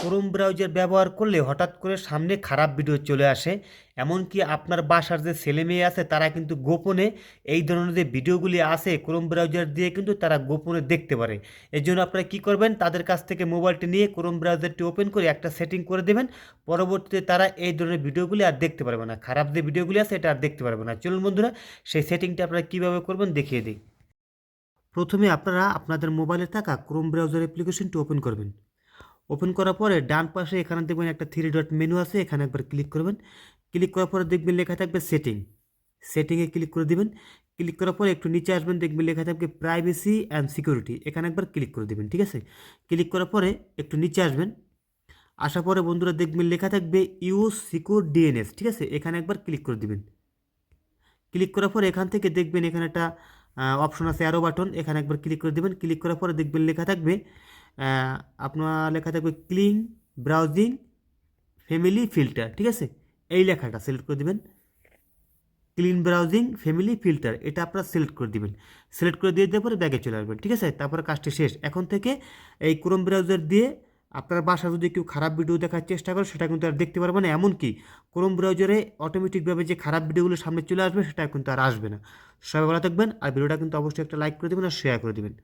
Chrome browser ব্যবহার করলে হঠাৎ করে সামনে খারাপ ভিডিও চলে আসে, এমনকি আপনার বাসার যে ছেলে মেয়ে আছে তারা কিন্তু গোপনে এই ধরনের যে ভিডিওগুলি আছে ক্রোম ব্রাউজার দিয়ে কিন্তু তারা গোপনে দেখতে পারে। এই জন্য আপনারা কী করবেন, তাদের কাছ থেকে মোবাইলটি নিয়ে ক্রোম ব্রাউজারটি ওপেন করে একটা সেটিং করে দেবেন। পরবর্তীতে তারা এই ধরনের ভিডিওগুলি আর দেখতে পারবে না, খারাপ যে ভিডিওগুলি আছে এটা আর দেখতে পারবে না। চলুন বন্ধুরা, সেই সেটিংটা আপনারা কীভাবে করবেন দেখিয়ে দিই। প্রথমে আপনারা আপনাদের মোবাইলে থাকা ক্রোম ব্রাউজার অ্যাপ্লিকেশনটি ওপেন করবেন। ওপেন করার পরে ডান পাশে এখানে দেখবেন একটা থ্রি ডট মেনু আছে, এখানে একবার ক্লিক করবেন। ক্লিক করার পরে দেখবেন লেখা থাকবে সেটিং, সেটিংয়ে ক্লিক করে দিবেন। ক্লিক করার পরে একটু নিচে আসবেন, দেখবেন লেখা থাকবে প্রাইভেসি অ্যান্ড সিকিউরিটি, এখানে একবার ক্লিক করে দিবেন। ঠিক আছে, ক্লিক করার পরে একটু নিচে আসবেন। আসার পরে বন্ধুরা দেখবেন লেখা থাকবে ইউজ সিকিউর ডিএনএস, ঠিক আছে, এখানে একবার ক্লিক করে দিবেন। ক্লিক করার পরে এখান থেকে দেখবেন এখানে একটা অপশন আছে অ্যারো বাটন, এখানে একবার ক্লিক করে দেবেন। ক্লিক করার পরে দেখবেন লেখা থাকবে আপনার লেখা থাকবে ক্লিন ব্রাউজিং ফ্যামিলি ফিল্টার, ঠিক আছে, এই লেখাটা সিলেক্ট করে দেবেন। ক্লিন ব্রাউজিং ফ্যামিলি ফিল্টার, এটা আপনারা সিলেক্ট করে দিবেন। সিলেক্ট করে দিয়ে দেওয়ার পরে ব্যাগে চলে আসবেন। ঠিক আছে, তারপরে কাজটি শেষ। এখন থেকে এই ক্রোম ব্রাউজার দিয়ে আপনার বাসা যদি কেউ খারাপ ভিডিও দেখার চেষ্টা করে সেটা কিন্তু আর দেখতে পারবে না, এমনকি ক্রোম ব্রাউজারে অটোমেটিকভাবে যে খারাপ ভিডিওগুলো সামনে চলে আসবে সেটা কিন্তু আর আসবে না। সবাই ভালো থাকবেন, আর ভিডিওটা কিন্তু অবশ্যই একটা লাইক করে দেবেন আর শেয়ার করে দেবেন।